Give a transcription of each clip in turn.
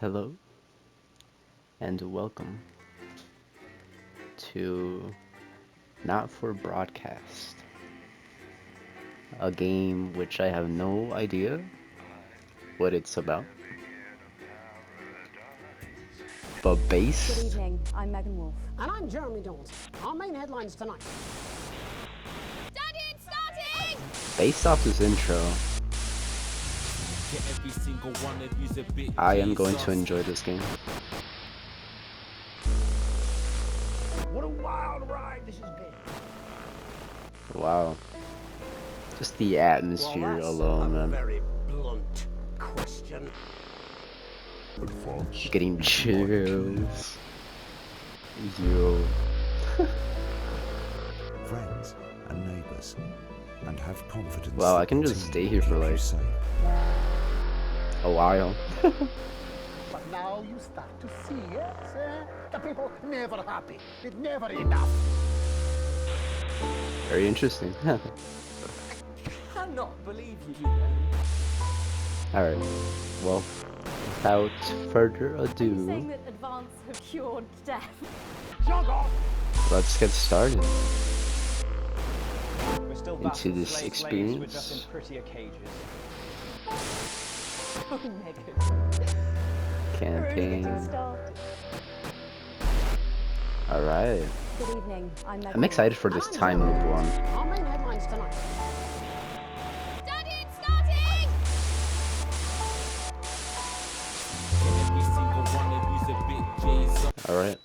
Hello and welcome to Not for Broadcast, a game which I have no idea what it's about, but Good based evening, I'm Megan Wolf. And I'm Jeremy Dawes. Our main headlines tonight. Daddy, it's starting! based off this intro, I am going to enjoy this game. What a wild ride this has been. Wow, just the atmosphere alone, man. Very blunt question. Getting chills. Yo. Friends and neighbours, and have confidence. Wow, I can that just the stay team here for will keep like you safe. a while. But now you start to see, yes? The people never happy. It's never enough. Very interesting. Cannot believe you. Alright, well, without further Are you saying ado, that advance have cured death? Jog off. let's get started We're still into vassal this slave slaves, we're just in experience. prettier cages. Oh, Megan. Campaign. Getting started. Alright. Good evening, I'm Megan I'm excited for And this I'm time Jeremy loop Dawes. one. Our main headlines tonight. Daddy, it's starting! Every single one of you's a bit J's. Alright.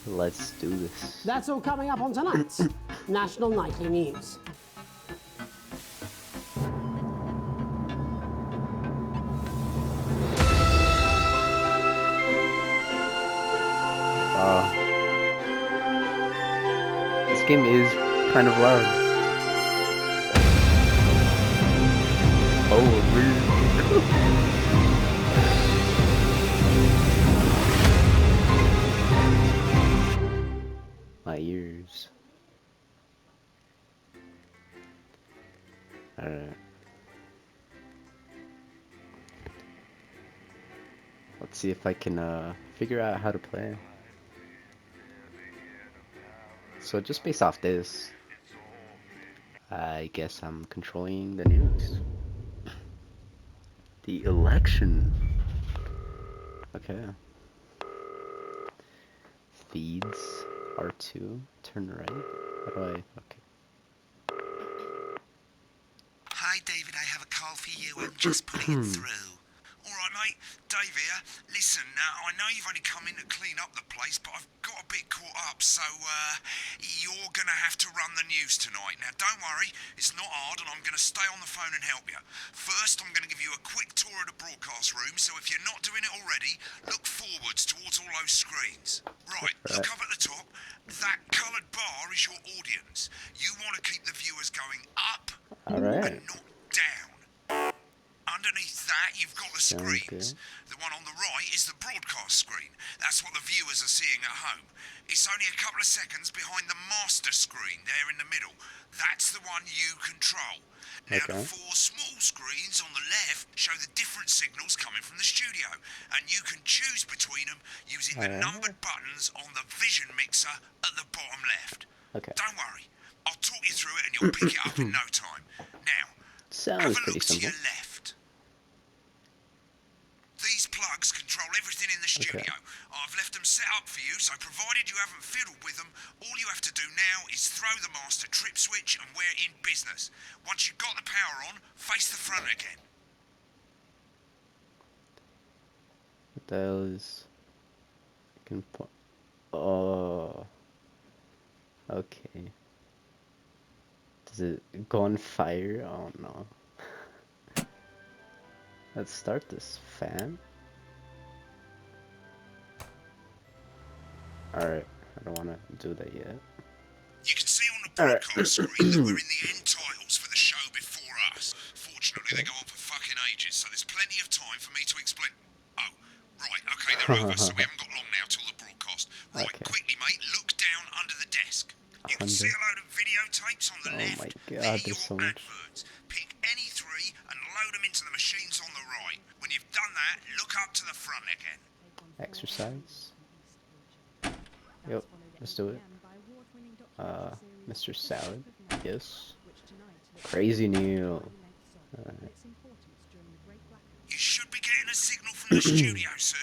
Let's do this. That's all coming up on tonight's National Nightly News. This game is kind of loud. My ears. Alright. Let's see if I can figure out how to play. So just based off this, I guess I'm controlling the news. The election. Okay. Feeds R2. Turn right. How do I? Okay. Hi, David, I have a call for you. I'm just putting it through. All right, mate. Dave here. Listen, I know you've only come in to clean up the place, but I've got a bit caught up, so you're going to have to run the news tonight. Now, don't worry. It's not hard, and I'm going to stay on the phone and help you. First, I'm going to give you a quick tour of the broadcast room, so if you're not doing it already, look forwards towards all those screens. Right, look up at the top. That coloured bar is your audience. You want to keep the viewers going up Alright. and not down. Underneath that, you've got the Sounds screens. The one on the right is the broadcast screen. That's what the viewers are seeing at home. It's only a couple of seconds behind the master screen there in the middle. That's the one you control. Now, the Okay. four small screens on the left show the different signals coming from the studio, and you can choose between them using the numbered buttons on the vision mixer at the bottom left. Okay. Don't worry, I'll talk you through it and you'll pick it up in no time. Now, Sounds have a pretty look to simple. your left. These plugs control everything in the studio. I've left them set up for you, so provided you haven't fiddled with them, all you have to do now is throw the master trip switch and we're in business. Once you've got the power on, face the front again. What the hell is? I can put. Oh. Okay. Does it go on fire? Oh no. Let's start this fan. Alright, I don't want to do that yet. You can see on the broadcast screen that we're in the end titles for the show before us. Fortunately, they go on for fucking ages, so there's plenty of time for me to explain. Oh, right, okay, they're over, so we haven't got long now till the broadcast. Right, Okay. quickly, mate, look down under the desk. You can see a load of videotapes on the Oh left. my They're God, your there's so much. adverts. Pick any three and load them walk up to the front again. Exercise. Yep, let's do it. Mr. Salad. Yes. Crazy Neil. Alright. You should be getting a signal from the studio soon.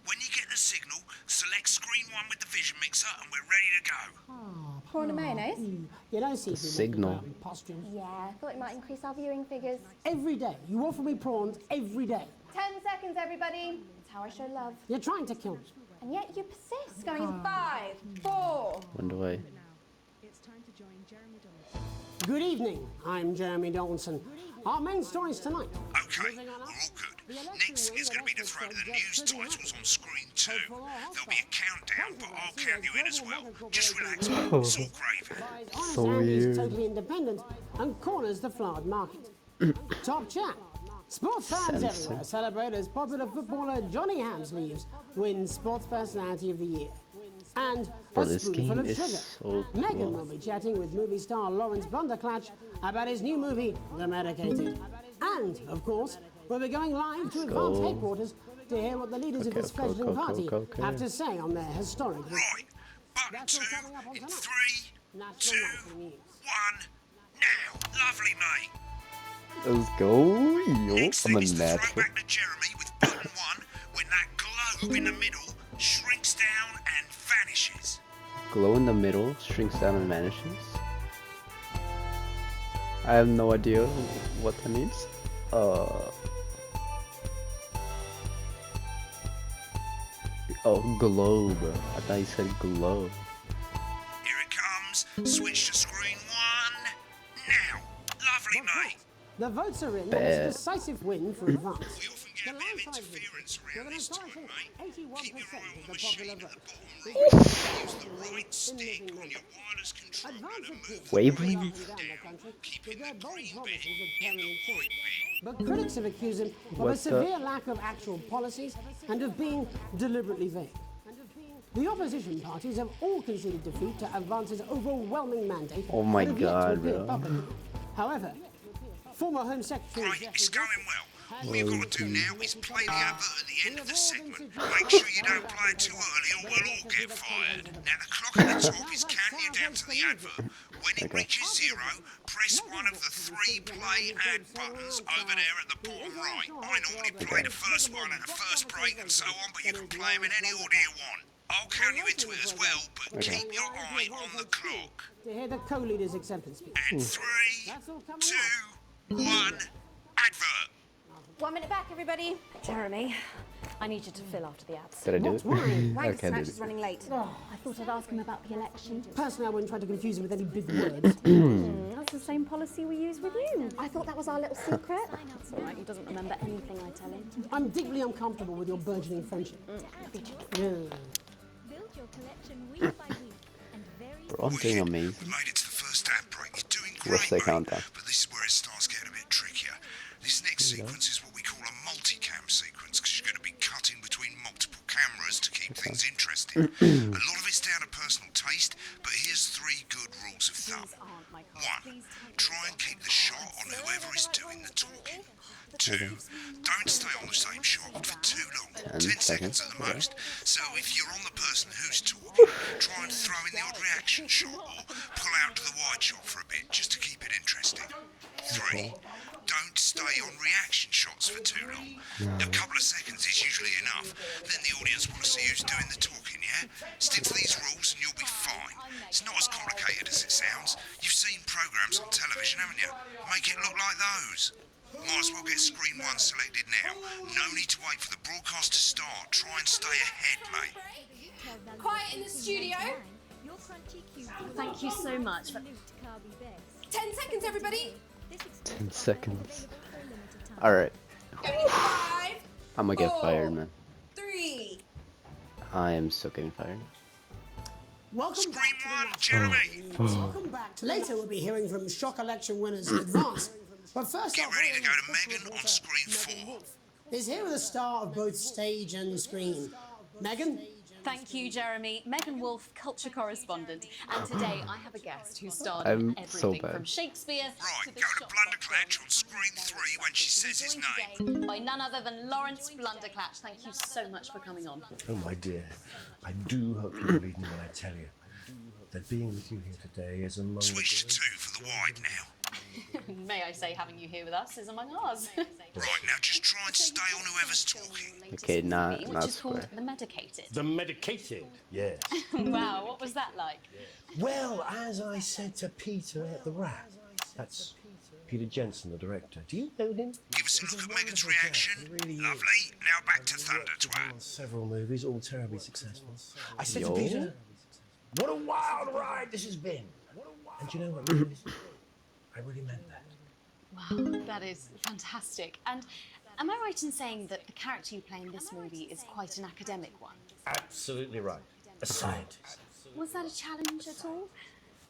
When you get the signal, select screen 1 with the vision mixer and we're ready to go. Prawn and mayonnaise? You don't see Signal. costumes. Yeah, I thought it might increase our viewing figures. Every day. You offer me prawns every day. 10 seconds, everybody. That's how I show love. You're trying to kill me. And yet you persist. Going in 5, 4. One away. Good evening. I'm Jeremy Donaldson. Our main stories tonight. Okay, we're all good. Next thing is going to be to throw the news titles on screen 2. There'll be a countdown, but I'll count you in as well. Just relax, mate. It's all gravy. Honest So and is weird. totally independent and corners the flowered market. Top chat. Sports fans Sense. everywhere celebrate as popular footballer Johnny Hamsleeves wins Sports Personality of the Year. And Bro, a this spoonful game of is sugar. so Megan cool. will be chatting with movie star Lawrence Blunderclatch about his new movie, The Medicated. And, of course, we'll be going live to Advance go. headquarters to hear what the leaders of Okay, this okay, fledgling okay, party okay, okay. have to say on their historic Right, button That's 2 all coming up on in tonight. 3, National 2, Nightly News. 1, now. Lovely, mate. Let's go. Yo, Next I'm thing a is to throw natural. back to Jeremy with button 1 when that globe in the middle shrinks down and vanishes. Glow in the middle, shrinks down and vanishes. I have no idea what that means. Oh, globe. I thought you said glow. Here it comes. Switch to screen 1, now. Lovely, mate. The votes are in on Bet. this decisive win for Advance. We often get a bit of interference around this time, mate. Keep your eye on the machine at the bottom right. Use the right stick on your wireless controller to move Wavelength? down, keeping the green bit in the white bit. But critics have accused him of What a the- severe lack of actual policies and of being deliberately vague. The opposition parties have all conceded defeat to Advance's overwhelming mandate. Oh my and have yet to God, appear bro. publicly. However, former Home Secretary Right, Jeffrey it's going Gordon well. All you've got to do now is play the advert at the end of the segment. Make sure you don't play it too early or we'll all get fired. Now the clock at the top is counting you down to the advert. When it reaches 0, press one of the 3 play ad buttons over there at the bottom right. I normally play the first one at the first break and so on, but you can play them in any order you want. I'll count you into it as well, but keep your eye on the clock. to hear the co-leader's acceptance speech. And 3, 2, 1, advert. 1 minute back, everybody. Jeremy, I need you to fill after the ads. Did I do What's it? why? Wank Okay, Snatch did is it. running late. I thought I'd ask him about the election. Personally, I wouldn't try to confuse him with any big words. That's the same policy we use with you. I thought that was our little secret. That's all right, he doesn't remember anything I tell him. I'm deeply uncomfortable with your burgeoning friendship. Yeah. Build your collection week by week and very Bro, I'm doing amazing. We made it to the first ad break. You're doing great, What's the mate. countdown? But this is where it starts getting a bit trickier. This next sequence is what we call a multicam sequence because you're going to be cutting between multiple cameras to keep things interesting. A lot of it's down to personal taste, but here's 3 good rules of thumb. 1. Try and keep the shot on whoever is doing the talking. 2. Don't stay on the same shot for too long. 10 seconds at the most. So if you're on the person who's talking, try and throw in the odd reaction shot or pull out to the wide shot for a bit just to keep it interesting. 3. Don't stay on reaction shots for too long. A couple of seconds is usually enough. Then the audience want to see who's doing the talking, yeah? Stick to these rules and you'll be fine. It's not as complicated as it sounds. You've seen programs on television, haven't you? Make it look like those. Might as well get screen 1 selected now. No need to wait for the broadcast to start. Try and stay ahead, mate. Quiet in the studio. your crunchy cube. Thank you so much. For... Kirby Best. 10 seconds, everybody. This 10 seconds. available for a limited time. Alright, 5, I'm gonna get 4, fired, man. 3. I am still getting fired. Welcome Screen back to the 1, National Jeremy. News. Welcome back. Later, we'll be hearing from shock election winners in advance. But first, Get up, ready to go to special Megan on reporter screen Megan 4. Wolf is here with a star of both stage and screen. Megan, Thank you, Jeremy. Megan Wolf, culture correspondent. And today I have a guest who starred I'm in so everything bad. from Shakespeare Right, to the go to Shop Blunderclatch on screen 3 when she says his name. Joined today by none other than Lawrence Blunderclatch. Thank you so much for coming on. Oh, my dear, I do hope you believe me when I tell you that being with you here today is among Switch to 2 for the wide now. May I say, having you here with us is among ours. Right, now just try and stay on whoever's talking. Okay, not which is called square. The Medicated. the medicated. Yes. Wow, what was that like? Well, as I said to Peter at the Rat, that's Peter Jensen, the director. Do you know him? Give us a He's look at a Megan's wonderful reaction. chap, he really is. Lovely. Now back to Thunder Twat. On several movies, all terribly successful. I said Yo. to Peter, what a wild ride this has been. And you know what? Really, I really meant that. Wow, that is fantastic. And am I right in saying that the character you play in this movie is quite an academic one? Absolutely right. A scientist. Was that a challenge at all?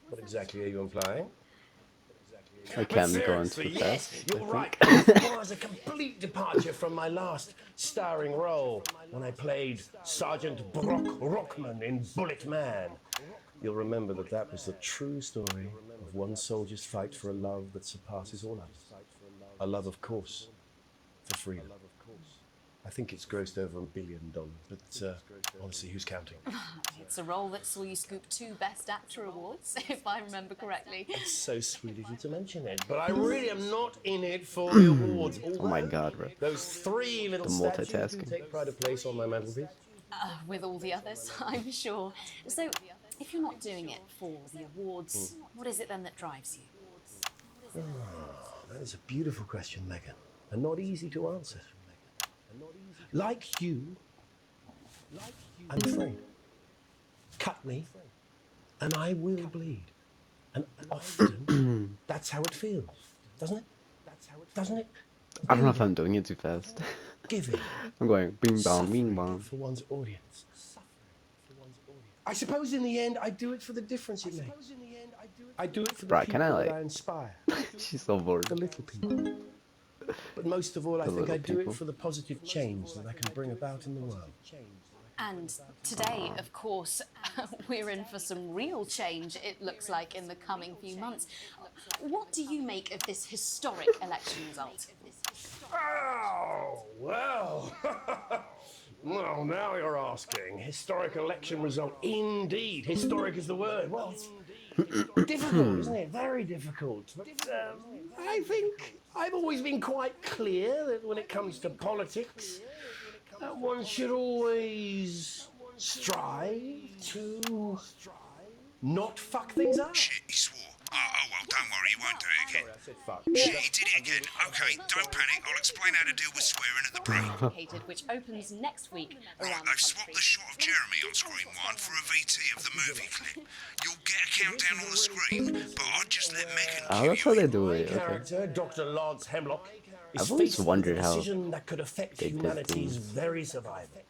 What exactly are you implying? Okay, I'm going Seriously, too yes, fast. you're right. It was a complete departure from my last starring role when I played Sergeant Brock Rockman in Bullet Man. You'll remember that that was the true story of one soldier's fight for a love that surpasses all others. A love, of course, for freedom. I think it's grossed over $1 billion, but honestly, who's counting? It's a role that saw you scoop 2 Best Actor awards, if I remember correctly. It's so sweet of you to mention it, but I really am not in it for the awards. Oh my god, bro. Those 3 little The statues do multitasking. take pride of place on my mantelpiece. With all the others, I'm sure. So, if you're not doing it for the awards, what is it then that drives you? That is a beautiful question, Megan, and not easy to answer. Like you, I'm afraid. Cut me, and I will bleed. And often, that's how it feels, doesn't it? Doesn't it? I don't know if I'm doing it too fast. Giving. I'm going bing bong, Suffering bing bong. for one's audience. I suppose in the end, I do it for the difference it makes. I do it for the Right, people can I, that like- I inspire, She's so bored. the little people. But most of all, I The think I little do people. it for the positive change that I can bring about in the world. And today, of course, we're in for some real change, it looks like, in the coming few months. What do you make of this historic election result? Oh, well. Well, now you're asking. Historic election result. Indeed. Historic is the word. Well, it's difficult, isn't it? Very difficult. But I think I've always been quite clear that when it comes to politics, one should always strive to not fuck things up. Shit, he swore. Oh, well, don't worry, he won't do it again. I said fuck. Shit, he did it again. Okay, don't panic. I'll explain how to deal with swearing at the break. Medicated, which opens next week Right, around the I've swapped the country. shot of Jeremy on screen 1 for a VT of the movie clip. You'll get a countdown on the screen, but I'll just let Megan Oh, cue that's how you they in. do My it. Okay. character, Dr. Lance Hemlock, is I've always faced with wondered a how decision that could affect they did humanity's things. very survival.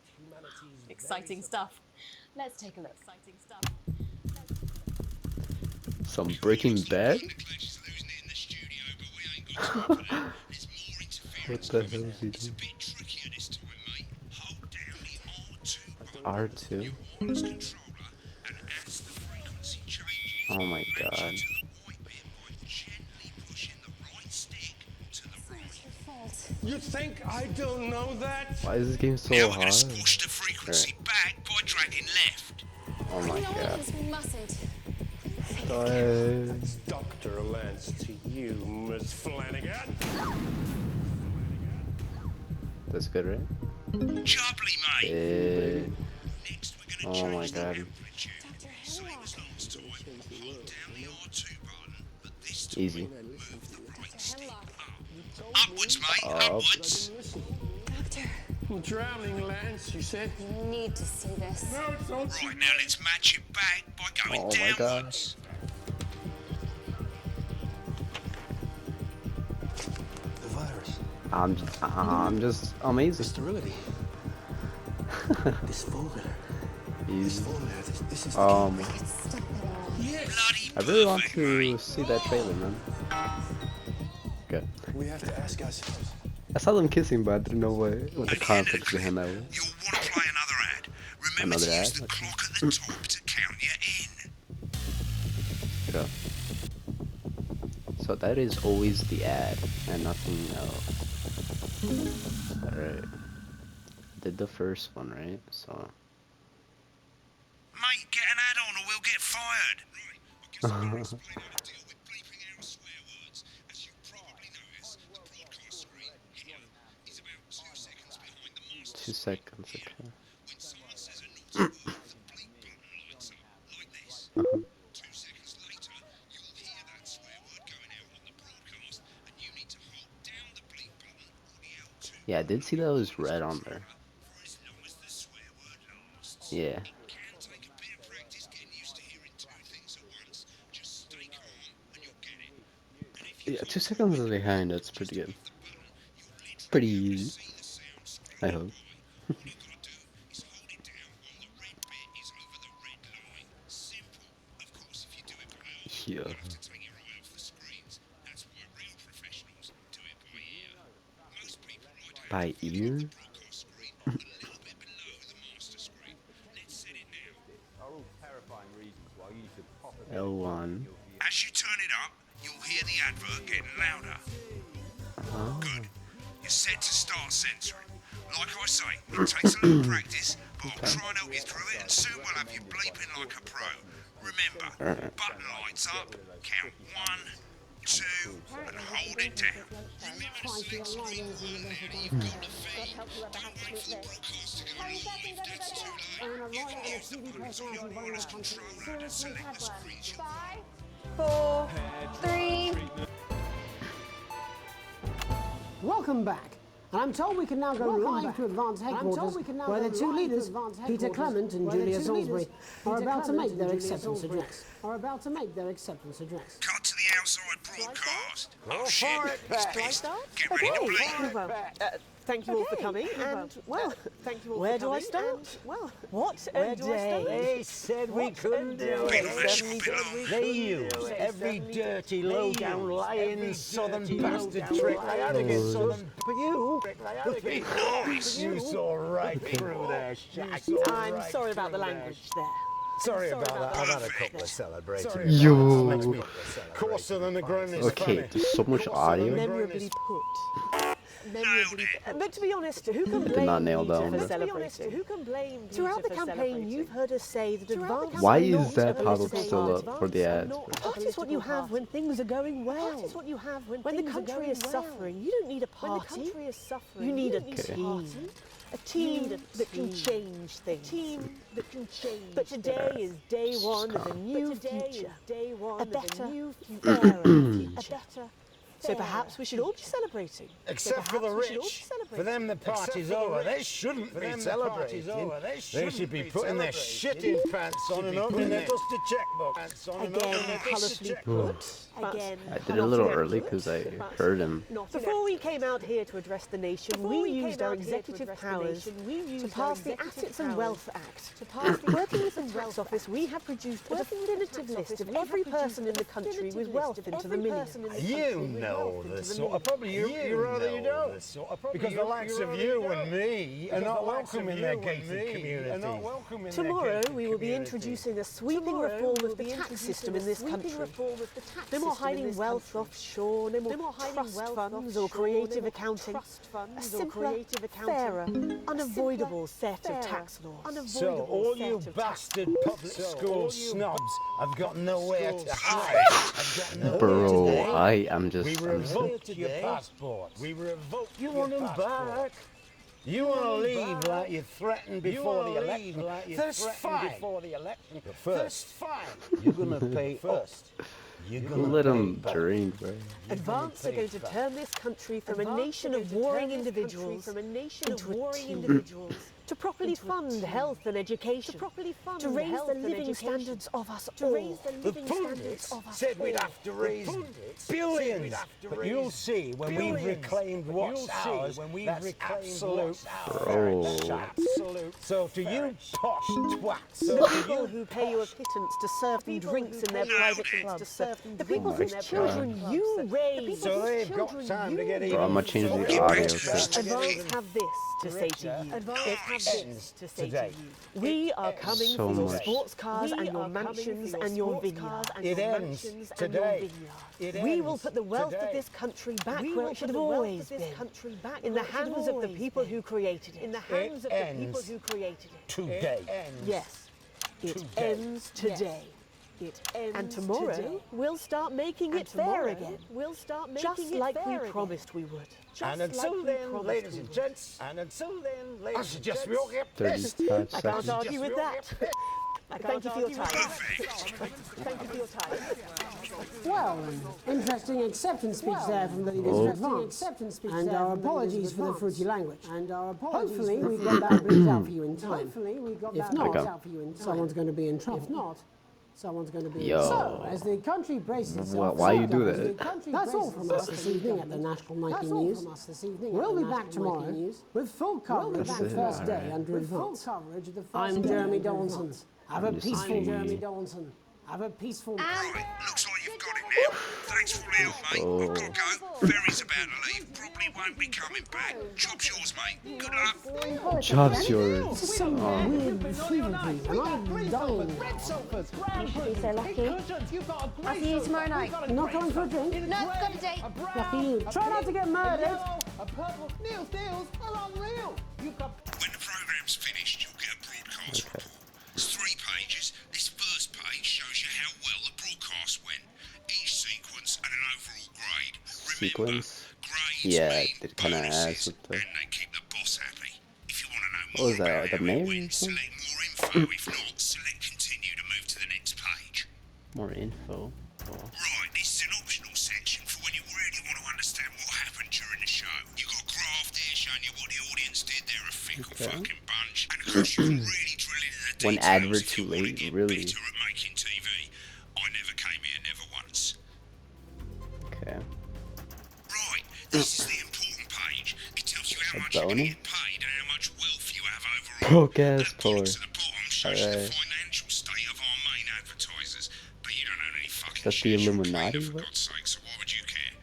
Exciting stuff. Let's take a look. Exciting stuff. Some Breaking Bad? The Clutch is losing it in the studio, but we ain't got time for that. There's more What interference the coming. hell is he It's a doing? bit trickier this time, mate. Hold down the R2 button. R2? Wireless controller, and as the frequency changes, Oh my match it god. to the white bit by gently pushing the right stick to the right. You think I don't know that? Why is this game so Now we're going hard? to push the frequency back by dragging left. Oh my god. We mustn't. Dr. Lance to you, Miss Flanagan. That's good, right? Jubbly, mate. Next, we're going to Oh my change the god. amplitude. Same as last time. Hold down the R2 button, but this time Easy. move the right stick up. Upwards, mate. Up. Upwards. Doctor, I'm drowning, Lance, you said. you need to see this. Right, now let's match it back by going Oh my god. downwards. The virus. I'm just amazing. Sterility. This formula. Easy. This is Um, Stop it all. Bloody I really want perfect, to mate. see that trailer, man. Good. We have to ask ourselves. I saw them kissing, but I didn't know what the context behind that was. You'll want to play another ad. remember Another to use ad? the clock at the top to count you in. Yeah. So that is always the ad and nothing else. Alright. Did the first one, right? So. Mate, get an add-on or we'll get fired. Right, I guess I'm going to explain how to deal with bleeping out swear words. As you probably notice, the broadcast screen here is about 2 seconds behind the master 2 seconds, screen here. okay. When someone says a naughty word, the bleep button lights up, like this. 2 seconds later, you'll hear that swear word going out on the broadcast, and you need to hold down the bleep button or the L2 Yeah, I did see that it was red on there. for as long as the swear word lasts. Yeah. Can take a bit of practice getting used to hearing 2 things at once. Just stay calm and you'll get it. And if you Yeah, 2 seconds behind, that's pretty good. Pretty easy, I hope. all you gotta do is hold it down while the red bit is over the red line. Simple. Of course, if you do it by eye, Yeah. you'll have to take your eye off the screens. That's why real professionals do it by ear. Most people write out By ear? the broadcast screen a little bit below the master screen. Let's set it now. L1. As you turn it up, you'll hear the advert getting louder. Good. You're set to start censoring. Like I say, it takes a little practice, but I'll try and help you through it, and soon we'll have you bleeping like a pro. Remember, button lights up, count 1, 2, and hold it down. Remember to select screen one now that you've got the feed. Don't wait for the broadcast to go live, that's too late. You can use the buttons on your wireless controller to select the screens you want. 4, 3. Welcome back. And I'm told we can now go live to Advance Headquarters, where the two leaders, Peter Clement and Julia Salisbury, are about to make their acceptance address. Cut to the outside broadcast. Oh shit, it's pissed. Get ready to bleep. Well, thank you all for coming, and, well, thank you all where do I start? Well, what a day. They said we couldn't do Been on that shop it. below. They used every dirty, low-down, lying, southern bastard trick they had against us. But you, you saw right through their shack. I'm sorry about the language there. Sorry about that. I've had a couple of celebrating. Yo. Coarser than the grown Okay, there's so much audio. Memorably put. But to be honest, who can did blame not nail Peter down for the- celebrating? Who can blame Peter Throughout the campaign, you've heard us say that advance. Why not is that a pop-up political still up party. for the ads? That is what you have when things are going well. That is what you have when the country is suffering. You don't need a party. You need a team. A team that can change things. But today is day one of a new future. A better, fairer future. So perhaps we should all be celebrating. Except for the rich. For them the party's over. They shouldn't be celebrating. They should be putting their shitting pants on and opening their dusty checkbook. Again, colourfully put. Again, I did it a little early because I heard him. Before we came out here to address the nation, we used our executive powers to pass the Assets and Wealth Act. Working with the tax office, we have produced a definitive list of every person in the country with wealth into the millions. You know the sort of, probably you rather you don't. Because the likes of you and me are not welcome in their gated community. Tomorrow we will be introducing a sweeping reform of the tax system in this country. No more hiding wealth offshore, no more trust funds or creative accounting. A simpler, fairer, unavoidable set of tax laws. So all you bastard public school snobs have got nowhere to hide. Bro, I am just. We revoked your passport. We revoked you want them back. You want to leave like you threatened before the election. That's fine. But first, you're going to pay first. Let him drain, bro. Advance are going to turn this country from a nation of warring individuals into a team. To properly fund health and education. To raise the living standards of us all. The pundits said we'd have to raise billions. But you'll see when we've reclaimed what's ours, that's absolute. Bro. So to you posh twats. The people who pay you a pittance to serve them drinks in their private clubs. The people whose children you raise. So they've got time to get even. Bro, I'm gonna change the audio. Okay. Advance have this to say to you. Advance have this to say to you. We are coming So for your much. sports cars and your mansions and your vineyards. It ends today. We will put the wealth of this country back where it should have always been. In the hands of the people who created it. In the hands of the people who created it. Today. Yes. It ends today. It ends and tomorrow today. We'll start making it fair again. We'll start making just it like fair we promised we would. And until then, ladies and gents, I suggest we all get 35 pissed. I can't seconds. argue with that. Thank you for your time. Thank you for your time. Well, an interesting acceptance speech there from the leaders of Advance. And our apologies for the fruity language. Hopefully we got that bleeped out for you in time. If not, someone's going to be in trouble. If not, someone's going to be Yo. So, as the country braces itself... Why you do that? That's all from us this evening at the National Nightly News. We'll be back tomorrow with full coverage of the first day under Advance. I'm Jeremy Donaldson. Have a peaceful Jeremy Donaldson. Have a peaceful... Right, looks like you've got it now. Thanks for all the help, mate. I've got to go. Ferry's about to leave. Probably won't be coming back. Job's yours, mate. Good luck. Job's yours. This is some weird fever dream, and I'm dying. You should be so lucky. I'll see you tomorrow night. You're not coming for a drink? No, got a date. Lucky you. Try not to get murdered. When the programme's finished, you'll get a broadcast report. It's 3 pages. This first page shows you how well the broadcast went. Each sequence and an overall grade. Remember, Sequence? grades Yeah, mean it kind of bonuses, adds with the... and they keep the boss happy. If you want to know What more was that, about the how mayor it or went, something? select more info. If not, select continue to move to the next page. More info. Oh. Right, this is an optional section for when you really want to understand what happened during the show. You got a graph there showing you what the audience did. They're a fickle fucking bunch. And of course you can really drill into the One details advert if too you want to late, get really. better at making TV. I never came here, never once. Okay. Right, this is the important page. It tells you how A much you're going to bonus? get paid and how much wealth you have overall. Broadcast That poor. box at the bottom shows you the Alright. financial state of our main advertisers. But you don't own any fucking That's the shares. You're a Illuminati, creator, for what? God's sake, so why would you care?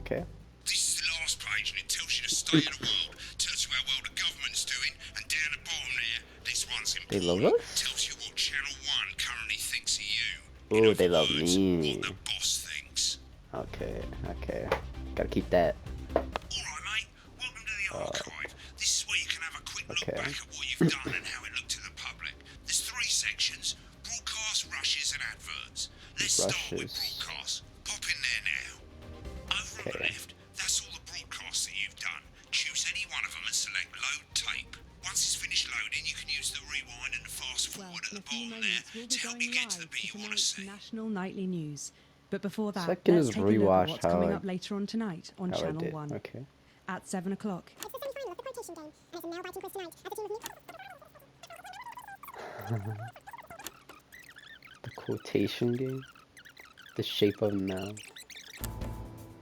Okay. This is the last page and it tells you the state of the world, tells you how well the government's doing, and down the bottom there, this one's They important, love us? tells you what Channel 1 currently thinks of you. Oh, they love Words, me. what the boss thinks. Okay, okay. Gotta keep that. Alright mate, welcome to the archive. This is where you can have a quick look okay. back at what you've done and how it looked to the public. There's 3 sections, broadcast, rushes and adverts. Let's start with Rushes. broadcast. Pop in there now. Over on the left, that's all the broadcasts that you've done. Choose any one of them and select load tape. Once it's finished loading, you can use the rewind and the fast forward at the bottom there to help you get to the bit you want to see. National Nightly News. But before that, Second let's is take a look rewatch at what's how coming I- up later on tonight on how I Channel did. 1 Okay. at 7 o'clock. The quotation game? The shape of now.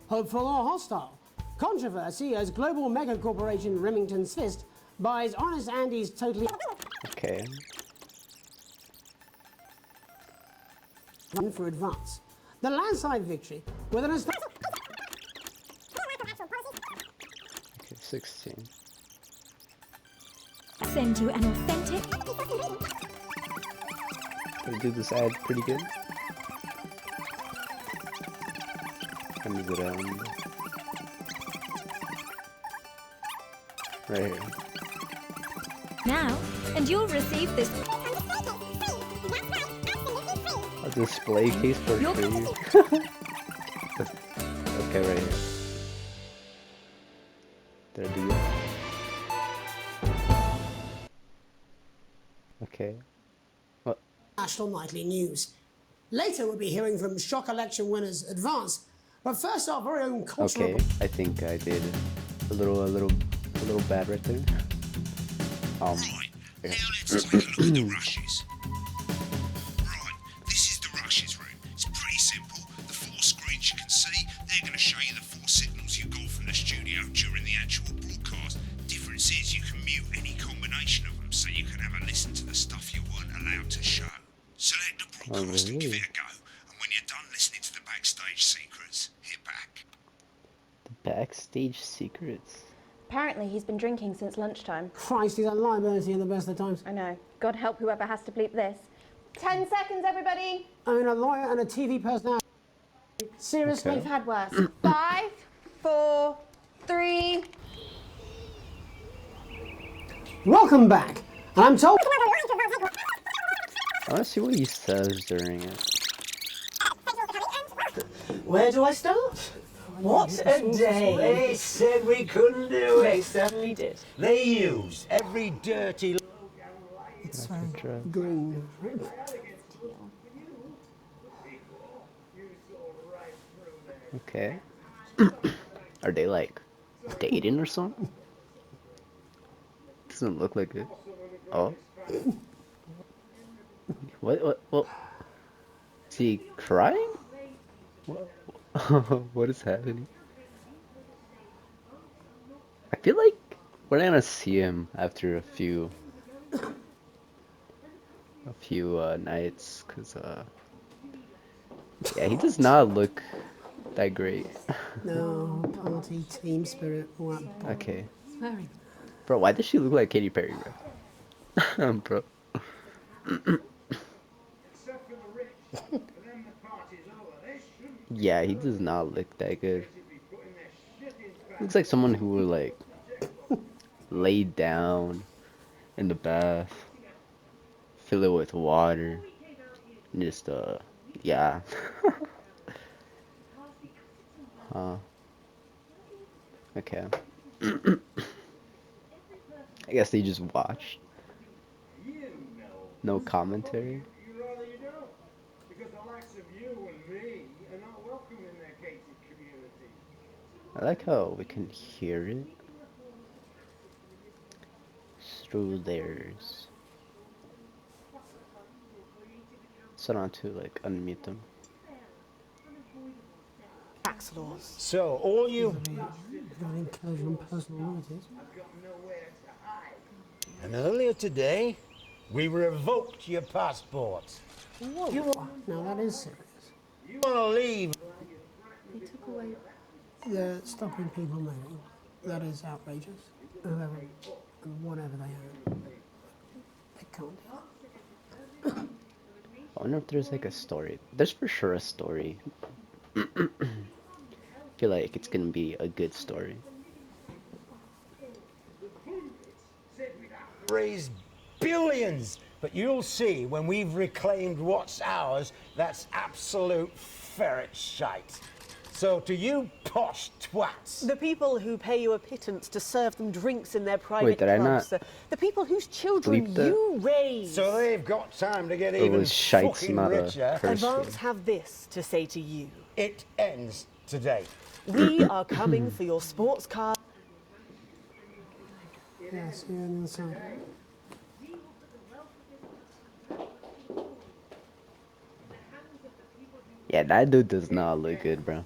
Hopeful or hostile? Controversy as global mega corporation Remington's Fist buys Honest Andy's totally... Okay. for Advance. The landslide victory with an... Okay, 16. Send you an authentic... They do this ad pretty good. When does it end? Right here. Now, and you'll receive this... A display case for free. Okay, right here. Did I do that? Okay. What? National Nightly News. Later we'll be hearing from shock election winners Advance. But first our very own cultural... Okay, I think I did a little bad right there. Right, now let's take a look at the rushes. Right, this is the rushes room. It's pretty simple. The 4 screens you can see, they're going to show you the 4 signals you got from the studio during the actual broadcast. Difference is you can mute any combination of them, so you can have a listen to the stuff you weren't allowed to show. Select Oh, course, then give really? it a go. And when you're done listening to the backstage secrets, hit back. The backstage secrets. Apparently, he's been drinking since lunchtime. Christ, he's at liability in the best of times. I know. God help whoever has to bleep this. 10 seconds, everybody. I mean, a lawyer and a TV personality. Seriously? We've had worse. 5, 4, 3. Welcome back. And I'm told. I want to see what he says during it. Where do I start? What a day! They said we couldn't do it. They certainly did. They used every dirty. It's green. Okay. Are they like dating or something? Doesn't look like it. Oh. What? Is he crying? What? What is happening? I feel like we're not gonna see him after a few nights, cause yeah, he does not look that great. No, party, team spirit, all that. Okay. Swearing. Bro, why does she look like Katy Perry, bro? Bro. Yeah, he does not look that good. Looks like someone who would like lay down in the bath, fill it with water, and just yeah. Huh. Okay. I guess they just watched. No commentary. I like how we can hear it through theirs. So not to like unmute them. Tax laws. So all you. Incursion on personal liberties. And earlier today, we revoked your passports. Whoa. Now that is serious. You want to leave? They took away. They're stopping people moving. That is outrageous. Whoever and whatever they own. They can't do that. I wonder if there's like a story. There's for sure a story. I feel like it's gonna be a good story. Raise billions, but you'll see when we've reclaimed what's ours, that's absolute ferret shite. So to you posh twats. The people who pay you a pittance to serve them drinks in their private did I clubs. not The people whose children bleep that? you raise. So they've got time to get It even was shite's fucking not a richer. curse Advance word. have this to say to you. It ends today. We are coming for your sports car. Yes, you're on the side. Yeah, that dude does not look good, bro.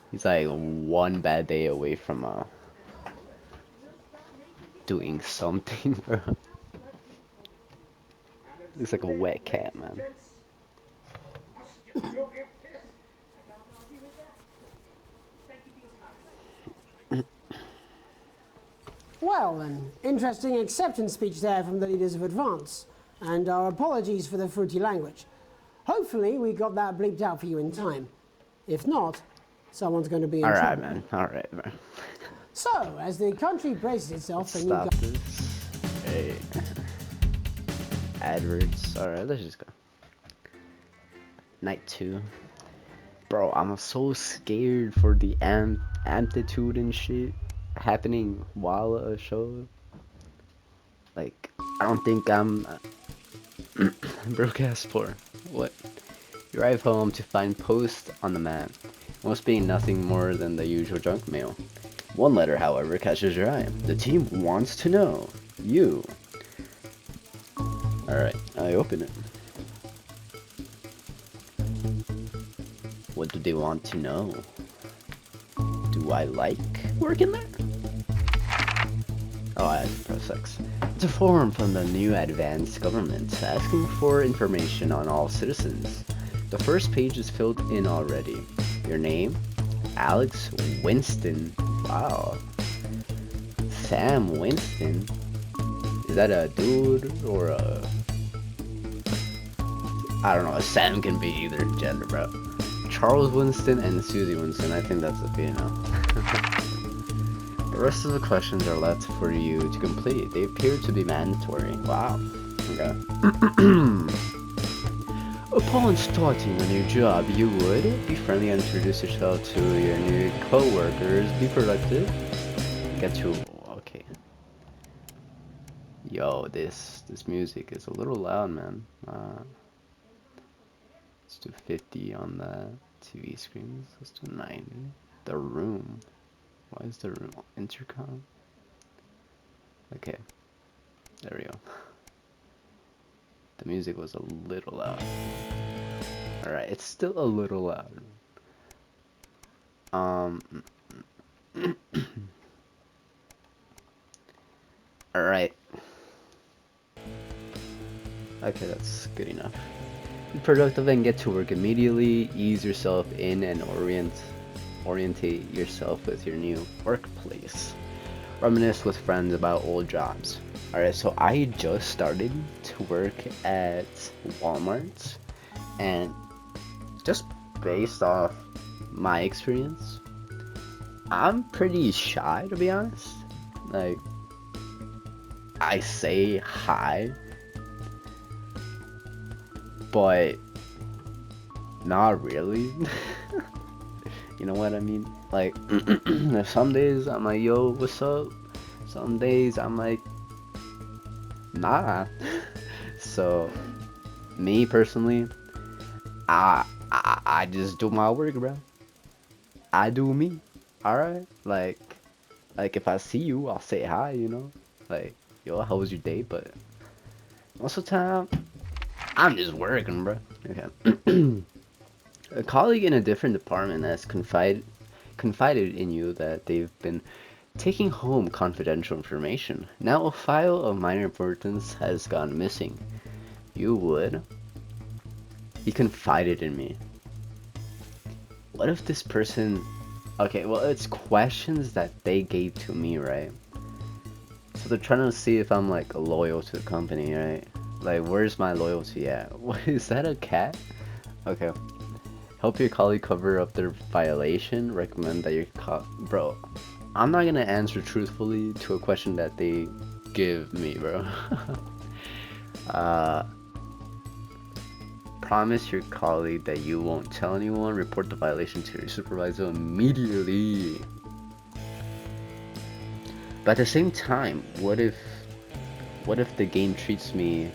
He's like one bad day away from doing something, bro. Looks like a wet cat, man. Well, an interesting acceptance speech there from the leaders of Advance, and our apologies for the fruity language. Hopefully, we got that bleeped out for you in time. If not, someone's going to be in trouble. Alright, man. Alright, man. So, as the country braces itself for new Stop this. Hey. Adverts. Alright, let's just go. Night 2. Bro, I'm so scared for the amplitude and shit happening while a show. Like, I don't think I'm broadcast for what? You arrive home to find post on the map, most being nothing more than the usual junk mail. One letter, however, catches your eye. The team wants to know you. Alright, I open it. What do they want to know? Do I like working there? Oh, I press X. It's a form from the new advanced government asking for information on all citizens. The first page is filled in already. Your name? Alex Winston. Wow. Sam Winston? Is that a dude or a... I don't know, a Sam can be either gender, bro. Charles Winston and Susie Winston, I think that's a female. The rest of the questions are left for you to complete. They appear to be mandatory. Wow. Okay. Upon starting a new job, you would be friendly and introduce yourself to your new co-workers. Be productive. Get to... Okay. Yo, this music is a little loud, man. Let's do 50 on the TV screens. Let's do 90. The room. Why is the room intercom? Okay. There we go. The music was a little loud. Alright, it's still a little loud. Alright. Okay, that's good enough. Be productive and get to work immediately. Ease yourself in and orientate yourself with your new workplace. Reminisce with friends about old jobs. Alright, so I just started to work at Walmart, and just based off my experience, I'm pretty shy, to be honest. Like, I say hi, but not really. You know what I mean? Like, some days I'm like, yo, what's up? Some days I'm like, nah. So, me personally, I just do my work, bro. I do me. Alright? Like if I see you, I'll say hi, you know? Like, yo, how was your day? But most of the time, I'm just working, bro. Okay. A colleague in a different department has confided in you that they've been taking home confidential information. Now a file of minor importance has gone missing. You would? He confided in me. What if this person... Okay, well, it's questions that they gave to me, right? So they're trying to see if I'm, like, loyal to the company, right? Like, where's my loyalty at? What, is that a cat? Okay. Help your colleague cover up their violation. Recommend that your bro, I'm not gonna answer truthfully to a question that they give me, bro. Promise your colleague that you won't tell anyone. Report the violation to your supervisor immediately. But at the same time, what if the game treats me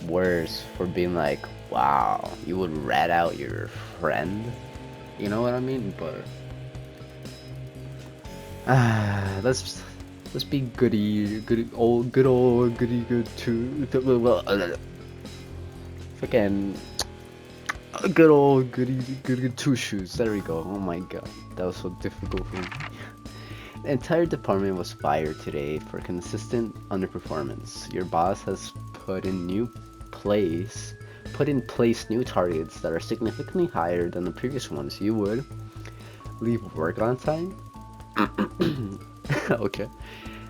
worse for being like, wow, you would rat out your friend? You know what I mean? But let's be good old goody good fucking good old goody two shoes. There we go. Oh my god, that was so difficult for me. The entire department was fired today for consistent underperformance. Your boss has put in place new targets that are significantly higher than the previous ones. You would leave work on time? Okay.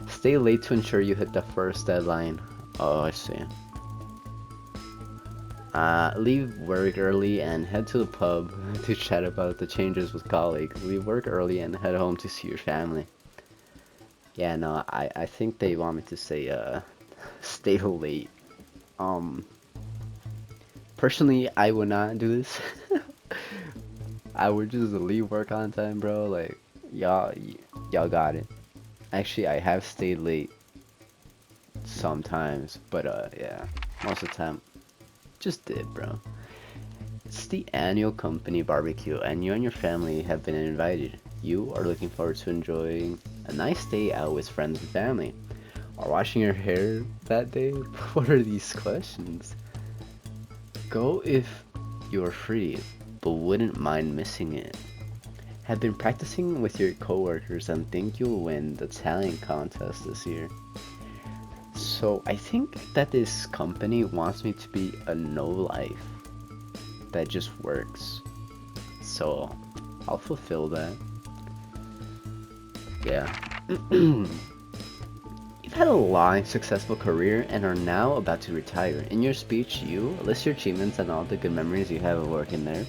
Stay late to ensure you hit the first deadline. Oh, I see. Leave work early and head to the pub to chat about the changes with colleagues. Leave work early and head home to see your family. Yeah, no, I think they want me to say, stay late. Personally, I would not do this. I would just leave work on time, bro. Like, y'all got it. Actually, I have stayed late sometimes, but yeah, most of the time, just did, bro. It's the annual company barbecue, and you and your family have been invited. You are looking forward to enjoying a nice day out with friends and family. Or washing your hair that day? What are these questions? Go if you're free, but wouldn't mind missing it. Have been practicing with your coworkers and think you'll win the talent contest this year. So I think that this company wants me to be a no life that just works. So I'll fulfill that. Yeah. You've had a long, successful career and are now about to retire. In your speech, you list your achievements and all the good memories you have of working there.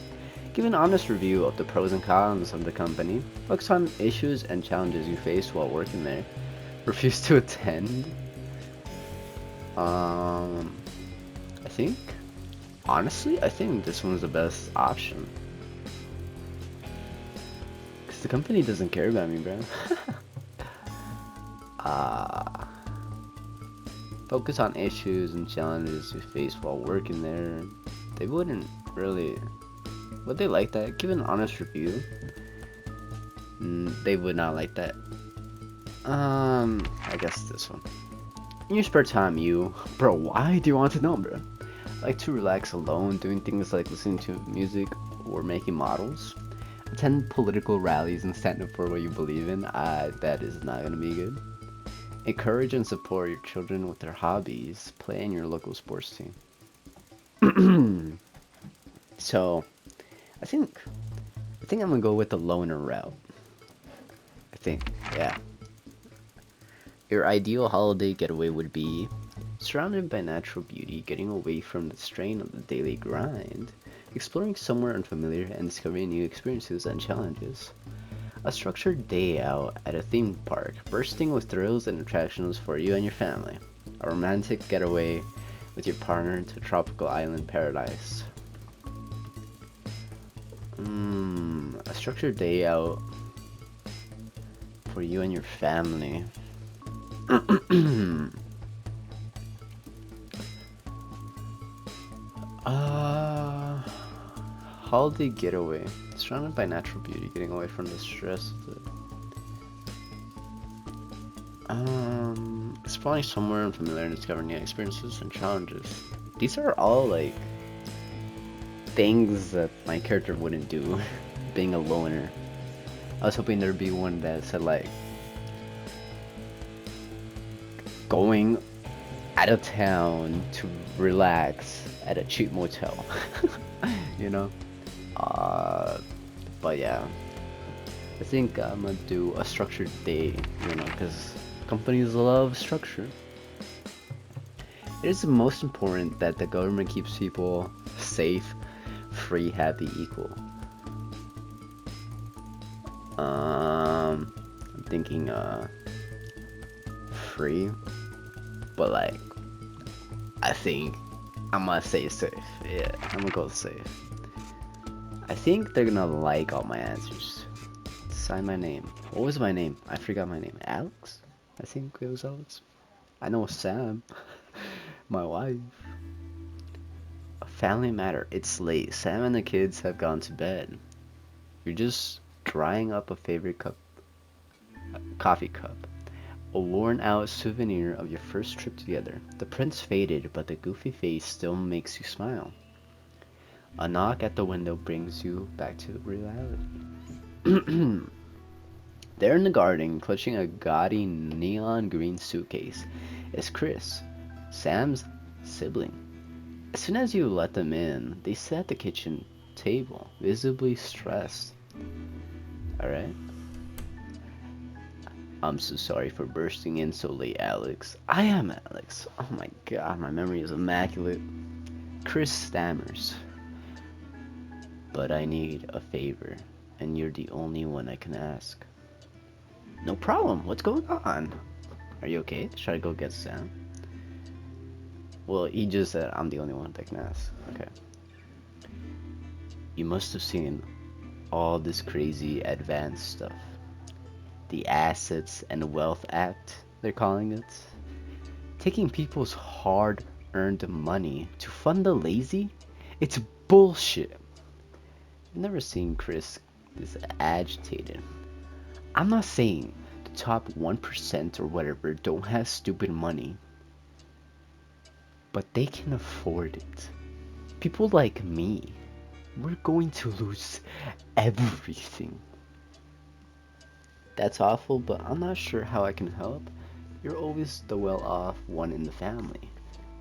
Give an honest review of the pros and cons of the company. Focus on issues and challenges you faced while working there. Refuse to attend. I think this one's the best option. Cause the company doesn't care about me, bro. Focus on issues and challenges you face while working there. They wouldn't really. Would they like that? Give an honest review. They would not like that. I guess this one. In your spare time, bro, why do you want to know, bro? Like to relax alone, doing things like listening to music or making models. Attend political rallies and stand up for what you believe in. That is not gonna be good. Encourage and support your children with their hobbies. Play in your local sports team. So, I think I'm gonna go with the loner route. I think, yeah. Your ideal holiday getaway would be surrounded by natural beauty, getting away from the strain of the daily grind, exploring somewhere unfamiliar, and discovering new experiences and challenges. A structured day out at a theme park, bursting with thrills and attractions for you and your family. A romantic getaway with your partner to a tropical island paradise. A structured day out for you and your family. Holiday getaway. Surrounded by natural beauty, getting away from the stress of the... exploring somewhere unfamiliar and discovering new experiences and challenges. These are all like things that my character wouldn't do. Being a loner. I was hoping there'd be one that said like going out of town to relax at a cheap motel. You know? But yeah, I think I'm gonna do a structured day, you know, because companies love structure. It is most important that the government keeps people safe, free, happy, equal. I'm thinking free, but like I think I'm gonna say safe. Yeah, I'm gonna go safe. I think they're gonna like all my answers. Sign my name. What was my name? I forgot my name. Alex? I think it was Alex. I know Sam. My wife. A family matter. It's late. Sam and the kids have gone to bed. You're just drying up a favorite coffee cup. A worn out souvenir of your first trip together. The print's faded, but the goofy face still makes you smile. A knock at the window brings you back to reality. There in the garden, clutching a gaudy neon green suitcase, is Chris, Sam's sibling. As soon as you let them in, they sit at the kitchen table, visibly stressed. Alright? I'm so sorry for bursting in so late, Alex. I am Alex. Oh my god, my memory is immaculate. Chris stammers. But I need a favor, and you're the only one I can ask. No problem. What's going on? Are you okay? Should I go get Sam? Well, he just said I'm the only one that can ask. Okay. You must have seen all this crazy advanced stuff. The Assets and Wealth Act, they're calling it. Taking people's hard-earned money to fund the lazy? It's bullshit. I've never seen Chris this agitated. I'm not saying the top 1% or whatever don't have stupid money, but they can afford it. People like me, we're going to lose everything. That's awful, but I'm not sure how I can help. You're always the well-off one in the family.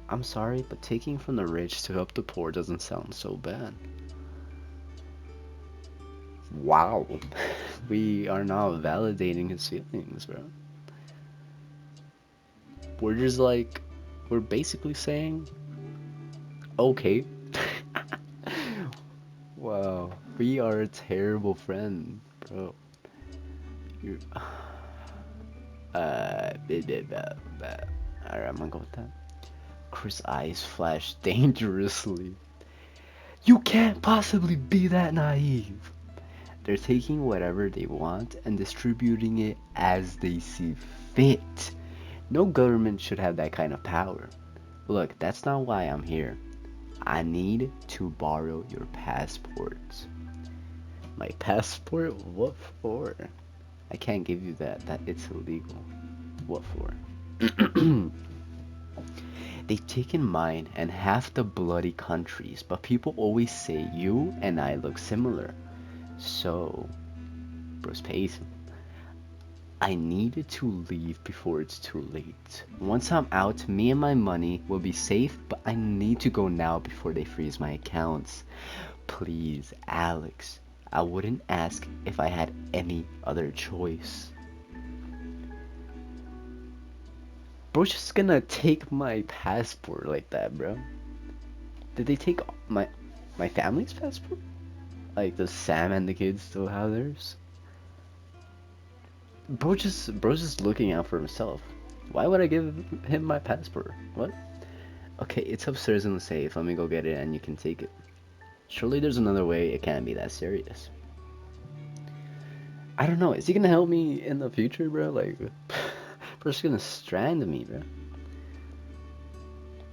I'm sorry, but taking from the rich to help the poor doesn't sound so bad. Wow. We are now validating his feelings, bro. We're just like, we're basically saying, okay. Wow. We are a terrible friend, bro. You're... Alright, I'm gonna go with that. Chris' eyes flash dangerously. You can't possibly be that naive. They're taking whatever they want and distributing it as they see fit. No government should have that kind of power. Look, that's not why I'm here. I need to borrow your passports. My passport? What for? I can't give you that. It's illegal. What for? They've taken mine and half the bloody countries, but people always say you and I look similar. So, bro's pacing. I needed to leave before it's too late. Once I'm out, me and my money will be safe, but I need to go now before they freeze my accounts. Please, Alex. I wouldn't ask if I had any other choice. Bro's just gonna take my passport like that, bro. Did they take my family's passport? Like, does Sam and the kids still have theirs? Bro's just looking out for himself. Why would I give him my passport? What? Okay, it's upstairs in the safe. Let me go get it and you can take it. Surely there's another way. It can't be that serious. I don't know. Is he gonna help me in the future, bro? Like, bro's gonna strand me, bro.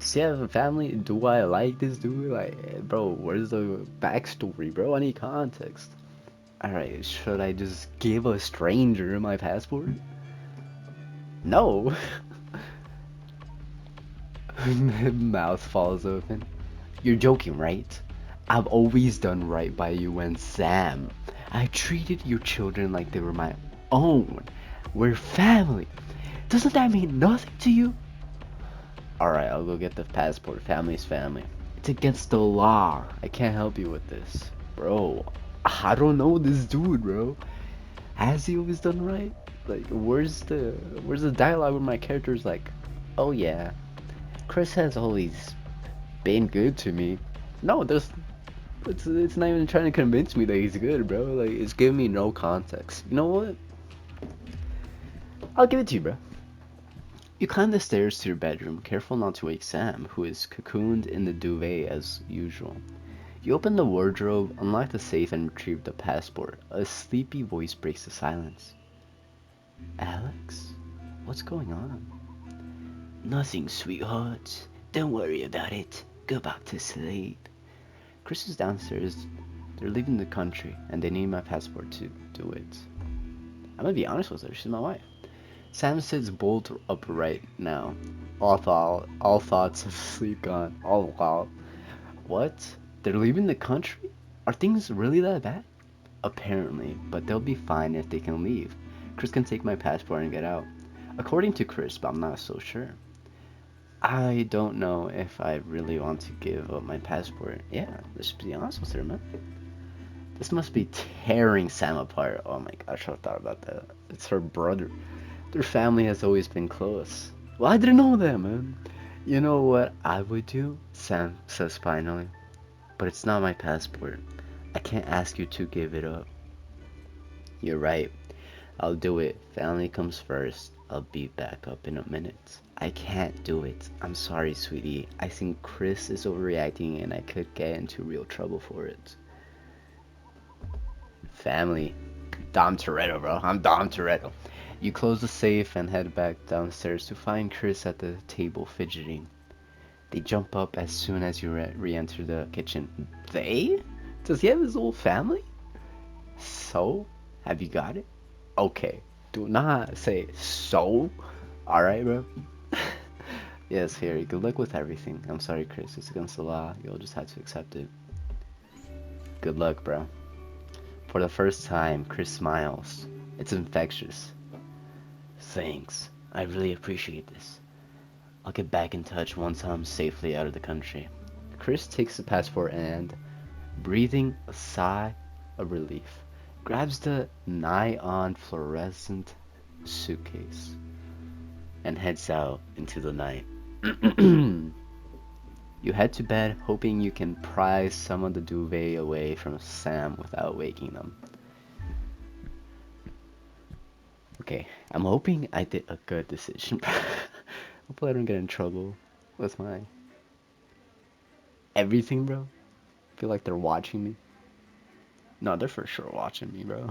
See, I have a family. Do I like this dude? Like, bro, where's the backstory, bro? I need context. Alright, should I just give a stranger my passport? No. Mouth falls open. You're joking, right? I've always done right by you and Sam. I treated your children like they were my own. We're family. Doesn't that mean nothing to you? Alright, I'll go get the passport. Family's family. It's against the law. I can't help you with this. Bro, I don't know this dude, bro. Has he always done right? Like, where's the dialogue where my character's like, oh yeah, Chris has always been good to me. No, it's not even trying to convince me that he's good, bro. Like, it's giving me no context. You know what? I'll give it to you, bro. You climb the stairs to your bedroom, careful not to wake Sam, who is cocooned in the duvet as usual. You open the wardrobe, unlock the safe, and retrieve the passport. A sleepy voice breaks the silence. Alex? What's going on? Nothing, sweetheart. Don't worry about it. Go back to sleep. Chris is downstairs. They're leaving the country, and they need my passport to do it. I'm gonna be honest with her. She's my wife. Sam sits bolt upright now. All thoughts of sleep gone. All wow. What? They're leaving the country? Are things really that bad? Apparently, but they'll be fine if they can leave. Chris can take my passport and get out. According to Chris, but I'm not so sure. I don't know if I really want to give up my passport. Yeah, let's be honest with her, man. This must be tearing Sam apart. Oh my gosh, I thought about that. It's her brother. Their family has always been close. Well, I didn't know that, man. You know what I would do? Sam says finally. But it's not my passport. I can't ask you to give it up. You're right. I'll do it. Family comes first. I'll be back up in a minute. I can't do it. I'm sorry, sweetie. I think Chris is overreacting and I could get into real trouble for it. Family. Dom Toretto, bro. I'm Dom Toretto. You close the safe and head back downstairs to find Chris at the table fidgeting. They jump up as soon as you re-enter the kitchen. They? Does he have his whole family? So? Have you got it? Okay. Do not say so. Alright, bro? Yes, Harry. Good luck with everything. I'm sorry, Chris. It's against the law. You'll just have to accept it. Good luck, bro. For the first time, Chris smiles. It's infectious. Thanks. I really appreciate this. I'll get back in touch once I'm safely out of the country. Chris takes the passport and, breathing a sigh of relief, grabs the nigh-on fluorescent suitcase and heads out into the night. You head to bed hoping you can pry some of the duvet away from Sam without waking them. Okay, I'm hoping I did a good decision. Hopefully I don't get in trouble with my everything, bro. I feel like they're watching me. No, they're for sure watching me, bro.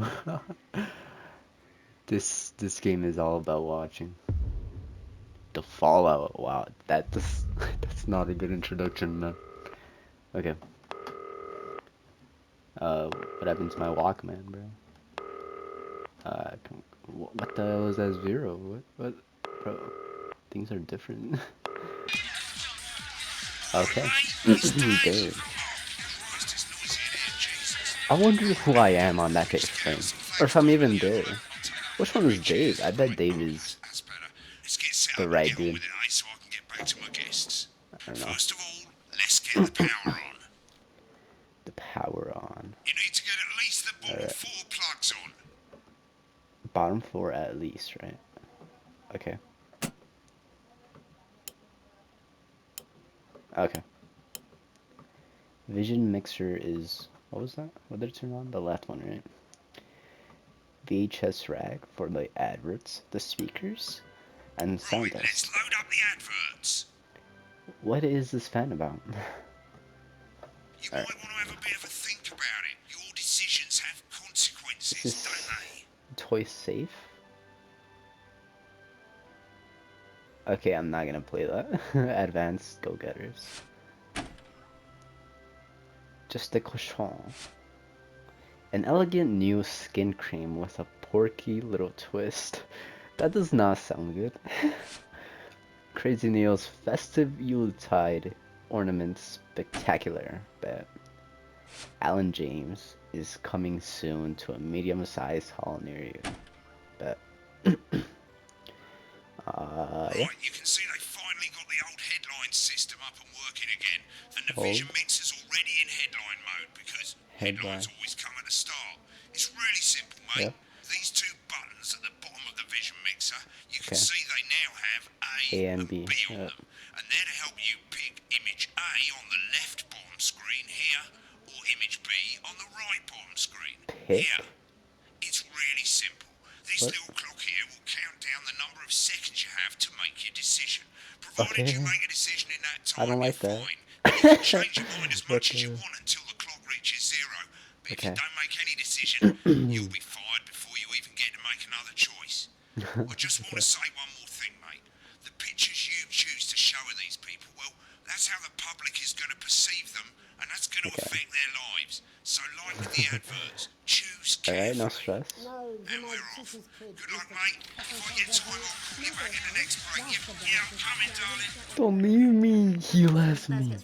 This game is all about watching. The Fallout. Wow, that's not a good introduction, man. Okay. What happened to my Walkman, bro? What the hell is that zero? What, bro? Things are different. Okay. Damn. I wonder who I am on that big thing, or if I'm even there. Which one is Dave? I bet Dave is the right dude. So I can get back to my guests. I don't know. First of all, let's get the power on. The power on. You need to get at least the bottom 4 plugs on. Bottom 4 at least, right? Okay. Okay. Vision mixer is, what was that? What did it turn on? The left one, right? VHS rack for the adverts, the speakers, and sound Right, test. let's load up the adverts. What is this fan about? You might want to have a bit of a think about it. Your decisions have consequences, Is this don't they? toy safe? Okay, I'm not gonna play that. Advanced go-getters. Just a cochon. An elegant new skin cream with a porky little twist. That does not sound good. Crazy Neil's festive Yuletide ornament spectacular. Bet. Alan James is coming soon to a medium-sized hall near you. Bet. Yeah. Right, you can see they finally got the old headline system up and working again, and the Vision Mixer's already in headline mode because headlines always come at the start. It's really simple, mate. Yep. These 2 buttons at the bottom of the Vision Mixer, you can see they now have A and B on them, and they're to help you pick image A on the left bottom screen here, or image B on the right bottom screen here. It's really simple. This little clock here will count down the number of seconds you have to make your decision. Provided you make a decision in that time, I don't like that. fine. But you can change your mind as much as you want until the clock reaches 0. But if you don't make any decision, you'll be fired before you even get to make another choice. I just want to say one more thing, mate. The pictures you choose to show of these people, well, that's how the public is going to perceive them, and that's going to affect their lives. So, like with the adverts, choose carefully. Alright, no stress. And we're off. Good luck, mate. If I get time, I'll call you back in the next break. Yeah, I'm coming, darling. Don't leave me. He left me.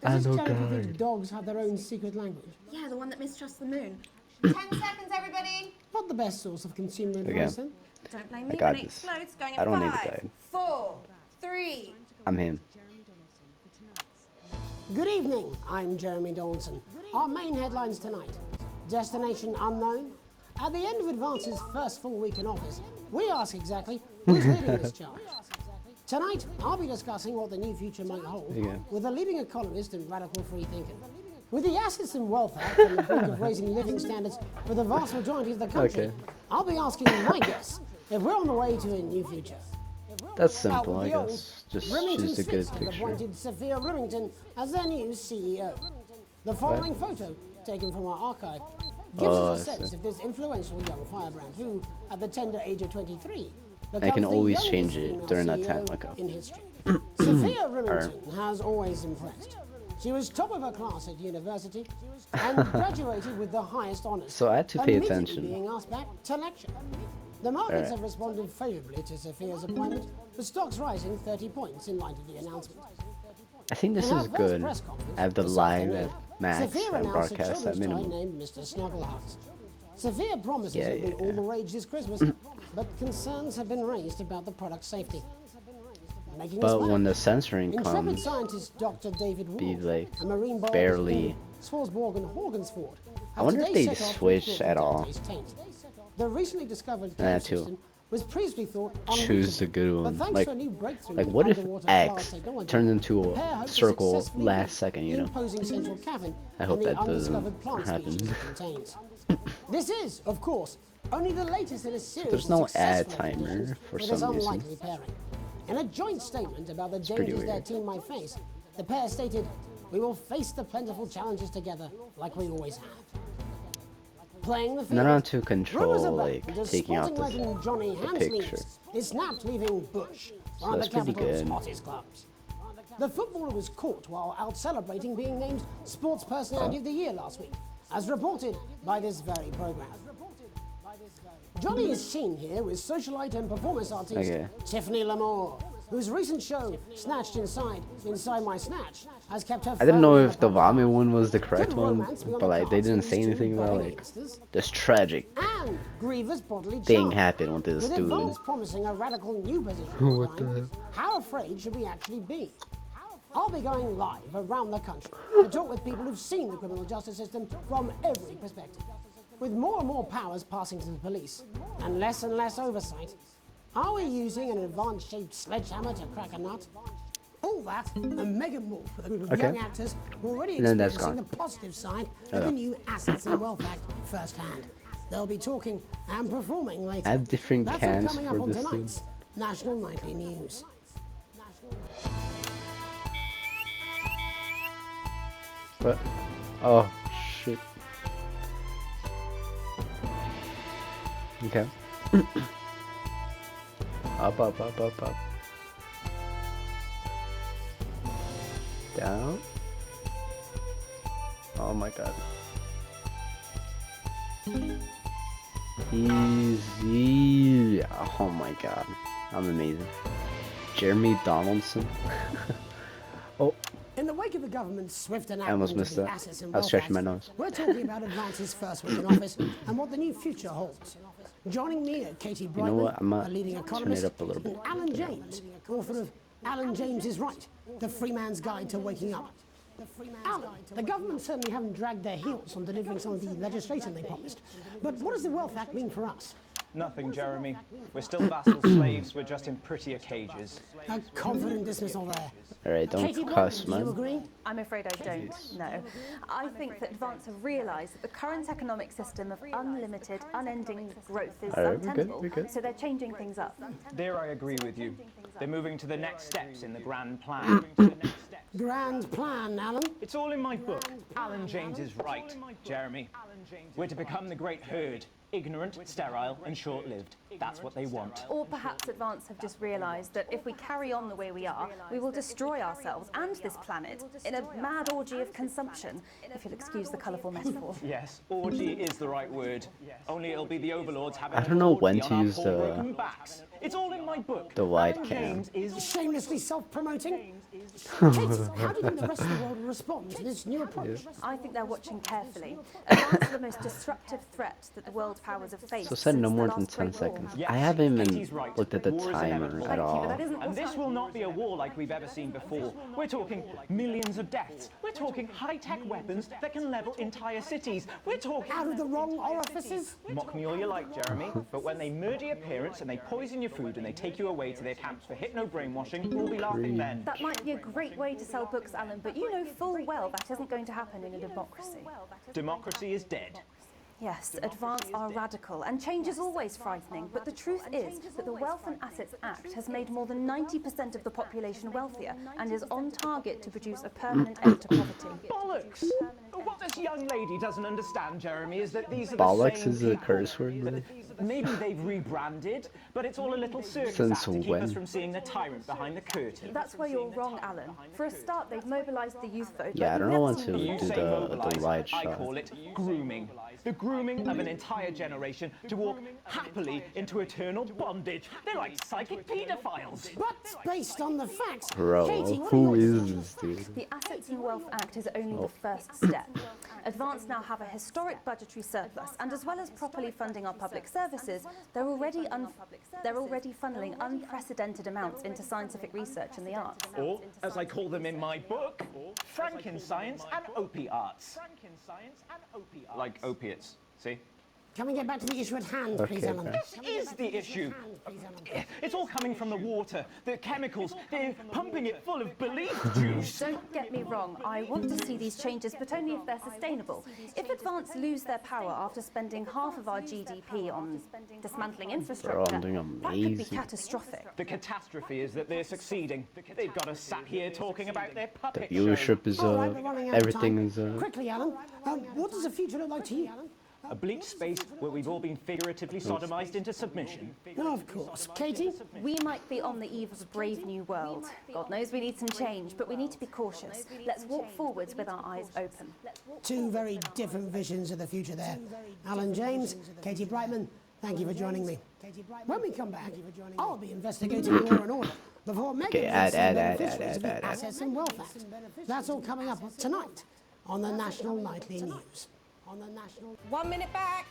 I Does know this Jennifer think God. dogs have their own secret language? Yeah, the one that mistrusts the moon. 10 seconds, everybody. Not the best source of consumer Okay. advice, then. Don't blame I me got when it this. explodes. Going in I don't need 5, to guide. 4, 3. I'm him. Good evening, I'm Jeremy Dawson. Our main headlines tonight. Destination unknown. At the end of Advance's first full week in office, we ask exactly who's leading this charge. Tonight, I'll be discussing what the new future might hold with a leading economist and radical free thinker. With the Assets and Wealth Act on the brink of raising living standards for the vast majority of the country, I'll be asking my guests if we're on the way to a new future. That's simple, I Out with the guess. Just Remington choose a good Smith have picture. appointed Sophia Remington as their new CEO. The following photo, taken from our archive, gives us a sense of this influential young firebrand who, at the tender age of 23, I can becomes the always youngest change it female during that CEO time. Okay. in history. Sophia Remington has always impressed. She was top of her class at university and graduated with the highest honors. So I had to pay immediately attention. being asked back to lecture. The markets have responded favorably to Sophia's appointment, with stocks rising 30 points in light of the announcement. I think this In her is first good. press conference I have the this live afternoon, at max Sophia and announced a broadcast at children's toy minimum. named Mr. Snugglehouse. Sophia promises Yeah, it'll be yeah. all the rage this Christmas, but concerns have been raised about the product's safety. Making But us laugh. when the censoring Intrepid comes, scientist Dr. David be Ward, like a marine biologist barely. in Swansborg and Horgensford, I wonder if today they set off switch with at all. Dante's taint. The recently discovered Yeah, cave too. system was previously thought Choose the good but one. thanks Like, to a new breakthrough like in what if underwater X flower technology, turns into the pair a hope to circle successfully last build second? You the know. imposing central cavern I hope and the that doesn't undiscovered plant happen. species it contains. This is, of course, only the latest in a series There's of no ad successful timer expeditions for with this some reason. unlikely pairing. In a joint statement about the pretty dangers their weird. team might face, the pair stated, "We will face the plentiful challenges together like we always have." Playing the field. Not on to Rumours control, about like the taking out sporting legend Johnny the Hans picture. Leeds is snapped leaving Bush, So one of that's the pretty capital's good. hottest clubs. The footballer was caught while out celebrating being named Sports Personality of the Year last week, as reported by this very program. Johnny is seen here with socialite and performance artist Okay. Tiffany Lamore, whose recent show, Snatched Inside My Snatch, has kept her I didn't know firmly if the in public vomit one was the correct Could one, romance be on but the like they cards didn't for say these two anything about budding like youngsters? this tragic And grievous bodily thing charm. happened with this With dude. advance promising a radical new position What in the crime, how afraid should we actually be? I'll be going live around the country to talk with people who've seen the criminal justice system from every perspective. With more and more powers passing to the police and less oversight, are we using an advanced-shaped sledgehammer to crack a nut? All that and mega more for the group of Okay. young actors who are already And then that's experiencing gone. the positive side Oh. of the new Assets and Wealth Act firsthand. They'll be talking and performing later. I have different That's cans all coming for up on this thing. tonight's National Nightly News. What? Oh shit. Okay. Up. Down. Oh my god. Easy. Oh my god. I'm amazing. Jeremy Donaldson. Oh, In the wake of the government's swift I almost enactment missed of the that. Assets and I was Wealth stretching my Act, nose. we're talking about Advance's first week in office and what the new future holds. Joining me are Katie You know what? Brightman, I'm a gonna leading turn economist, it up a little bit. and Alan James, author of Alan James is Right, The Free Man's Guide to Waking Up. Alan, the government certainly haven't dragged their heels on delivering some of the legislation they promised. But what does the Wealth Act mean for us? Nothing, Jeremy. We're still vassal slaves, we're just in prettier cages. A confident dismissal there. Alright, don't Katie cuss, Brightman, do you man. agree? I'm afraid I don't, no. I think that Advance have realised that the current economic system of unlimited, unending growth is Alright, we're good, untenable, we're good. so they're changing things up. There I agree with you. They're moving to the next steps in the grand plan. Grand plan, Alan. It's all in my book. Alan James is right, Jeremy. We're to become the great herd. Ignorant, sterile, and short-lived. That's what they want. Or perhaps Advance have just realised that if we carry on the way we are, we will destroy ourselves and this planet in a mad orgy of consumption, if you'll excuse the colourful metaphor. Yes, orgy is the right word. Only it'll be the overlords having I don't know an when orgy to on our use poor the- broken backs. It's all in my book. The wide Alan cam. James is Shamelessly self-promoting? Katie, how do you think the rest of the world will respond to this new approach? I think they're watching carefully. Advance are the most disruptive threat that the world powers have faced. So said no since more the than last 10 Great War. seconds. Yes, I haven't Katie's even right. looked at the War is timer inevitable. at all. And this will not be a war like we've ever seen before. We're talking millions of deaths. We're talking high-tech weapons that can level entire cities. We're talking... Out of the wrong orifices? Mock me all you like, Jeremy, but when they murder your parents and they poison your food and they take you away to their camps for hypno-brainwashing, we'll be laughing then. That might be a great way to sell books, Alan, but you know full well that isn't going to happen in a democracy. Democracy is dead. Yes, Advance are radical, and change is always frightening, but the truth is that the Wealth and Assets Act has made more than 90% of the population wealthier and is on target to produce a permanent end to poverty. Bollocks! What this young lady doesn't understand, Jeremy, is that these are Bollocks the same is a people. curse word, really? Maybe they've rebranded, but it's all a little circus Since act to keep when? us from seeing the tyrant behind the curtain. That's where you're wrong, Alan. For a start, they've mobilised the youth vote. Yeah, I like don't we've know never when seen to You do say the mobilise, wide I shot. call it grooming. the grooming of an entire generation to walk happily into eternal bondage. They're like psychic paedophiles. But based on the facts, Bro, Katie, what who are your is this dude? The Assets and Wealth Act is only the first step. Advance now have a historic budgetary surplus, and as well as properly funding our public services, they're already funneling unprecedented amounts into scientific research and the arts. Or, as I call them in my book, Frankenscience and opiates. Like opiates, see? Can we get back to the issue at hand, please, Alan? This is the issue. It's all coming from the water, the chemicals. They're pumping it full of belief juice. Don't get me wrong, I want to see these changes, but only if they're sustainable. If Advance lose their power after spending half of our GDP on dismantling infrastructure, that could be catastrophic. The catastrophe is that they're succeeding. They've got us sat here talking about their The puppet viewership is All right, we're running out of everything time. is Quickly, Alan. What does the future look like to you? A bleak space where we've all been figuratively sodomized into submission. No, of course. Katie? We might be on the eve of a brave new world. God knows we need some change, but we need to be cautious. Let's walk forwards with our eyes open. Two very different visions of the future there. Alan James, Katie Brightman, thank you for joining me. When we come back, I'll be investigating Law and Order before making beneficiaries of the Assets and Wealth Act. That's all coming up tonight on the National Nightly News. 1 minute back.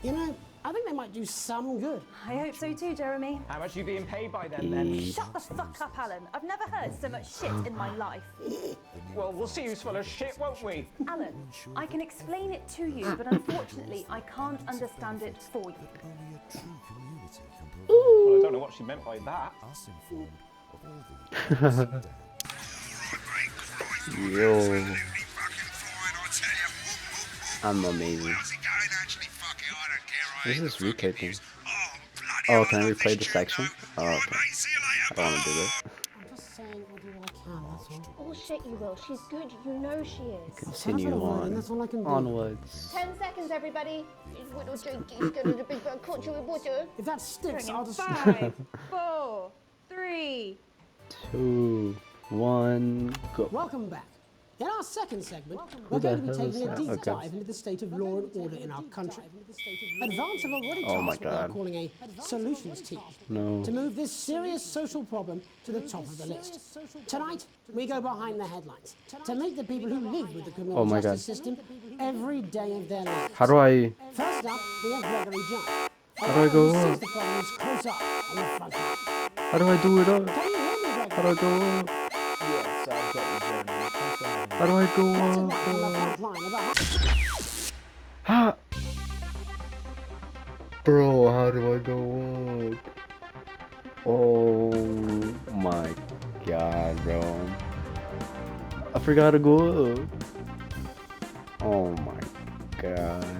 You know, I think they might do some good. I hope so too, Jeremy. How much are you being paid by them then? Shut the fuck up, Alan. I've never heard so much shit in my life. Well, we'll see who's full of shit, won't we? Alan, I can explain it to you, but unfortunately, I can't understand it for you. Well, I don't know what she meant by that. Yo. I'm amazing. This is retaping. Oh, can I replay the section? Oh, okay. I don't want to do that. I'm just saying I'll do what I can, that's all. Oh shit, you will. She's good. You know she is. Continue on. That's all I can do. Onwards. 10 seconds, everybody. If that sticks, I'll just... 5, 4, 3. 2, 1, go. Welcome back. In our second segment, Who we're the going to be hell is taking a that? deep Okay. dive into the state of law and order in our country. Advance have already Oh my tasked what they're God. calling a solutions team No. to move this serious social problem to the top of the list. Tonight, we go behind the headlines to meet the people who live with the criminal Oh my justice God. system every day of their lives. How do I... First up, we have Gregory John. How do I go Who sees up? the problems close up on the front line. How do I do it up? Can you hear me, Gregory? How do I go up? Yes, I've got you, Jeremy. How do I go That's up? enough on the front line of the Ha! Bro, how do I go up? Oh my god, bro. I forgot to go up. Oh my god.